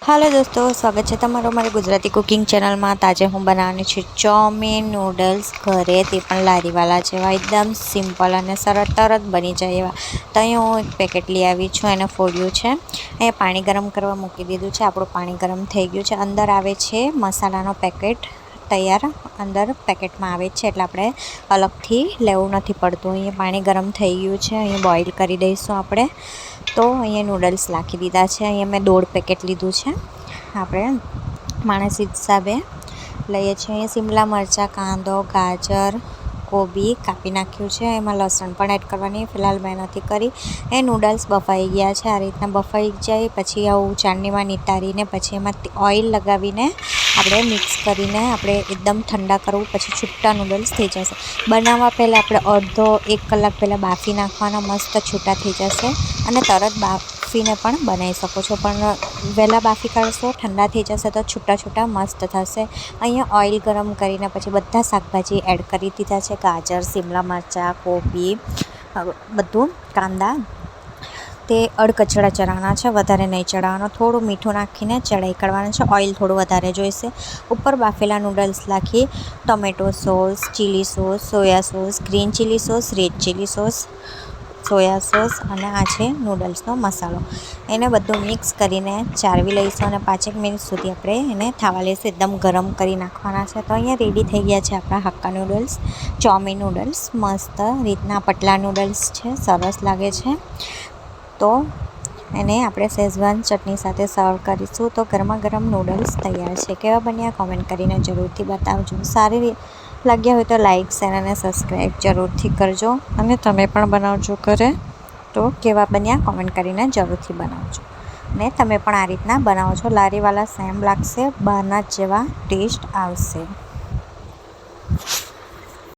Hello दोस्तों, स्वागत है तमारो मारी गुजराती कुकिंग चैनल में। ताजे हूँ बनावनी छे चाउमीन नूडल्स घरे, ते पण लारीवाला जेवा एकदम सिम्पल और सरल तरत बनी जाए एवा। तो अहीं हूँ एक पेकेट लई आवी छुं, एने फोड्युं छे। अहीं पाणी गरम करवा मूकी दीधुं छे। आपणुं पाणी गरम थई गयुं छे। अंदर आवे छे मसालानो पेकेट तैयार, अंदर पेकेट में आवे छे, एटले आपणे अलगथी लेवुं नथी पड़तुं। अहीं पाणी गरम थई गयुं छे, अहीं बॉइल करी दईशुं आपणे। तो अहीं नूडल्स नाखी दीधा छे। अहीं मैं 1.5 पेकेट लीधुं छे। આપણે માણસ હિસાબે લઈએ છીએ। અહીં શિમલા મરચાં, કાંદો, ગાજર, કોબી કાપી નાખ્યું છે। એમાં લસણ પણ એડ કરવાની, ફિલહાલ મેં નથી કરી। એ નૂડલ્સ બફાઈ ગયા છે। આ રીતના બફાઈ જાય પછી આવું ચાળણીમાં નિતારીને પછી એમાં ઓઇલ લગાવીને આપણે મિક્સ કરીને આપણે એકદમ ઠંડા કરવું, પછી છૂટા નૂડલ્સ થઈ જશે। બનાવવા પહેલાં આપણે અડધો 1 કલાક પહેલાં બાફી નાખવાના, મસ્ત છૂટા થઈ જશે। અને તરત બાફીને પણ બનાવી શકો છો, પણ વહેલા બાફી કાઢશો ઠંડા થઈ જશે તો છૂટા છૂટા મસ્ત થશે। અહીંયા ઓઇલ ગરમ કરીને પછી બધા શાકભાજી એડ કરી દીધા છે। ગાજર, શિમલા મરચાં, કોબી, બધું કાંદા તે અડકચરા ચડાવવાના છે, વધારે નહીં ચડાવવાનો। થોડું મીઠું નાખીને ચડાઈ કાઢવાનું છે। ઓઇલ થોડું વધારે જોઈશે। ઉપર બાફેલા નૂડલ્સ નાખી tomato sauce, chilli sauce, soya sauce, green chilli sauce, red chilli sauce, soya sauce અને આ છે નૂડલ્સનો મસાલો, એને બધું મિક્સ કરીને ચાળવી લઈશું અને 5 મિનિટ સુધી આપણે એને થવા લઈશું। એકદમ ગરમ કરી નાખવાના છે। તો અહીંયા રેડી થઈ ગયા છે આપણા હક્કા નૂડલ્સ, ચાઉમીન નૂડલ્સ। મસ્ત રીતના પતલા નૂડલ્સ છે, સરસ લાગે છે। તો એને આપણે શેઝવાન ચટણી સાથે સર્વ કરીશું। તો ગરમા ગરમ નૂડલ્સ તૈયાર છે। કેવા બન્યા કોમેન્ટ કરીને જરૂરથી બતાવજો। સારી લાગ્યા હોય તો લાઇક, શેર અને સબસ્ક્રાઈબ જરૂરથી કરજો, અને તમે પણ બનાવજો ઘરે। તો કેવા બન્યા કોમેન્ટ કરીને જરૂરથી બનાવજો, ને તમે પણ આ રીતના બનાવો છો, લારીવાલા સેમ લાગશે, બહારના જેવા ટેસ્ટ આવશે।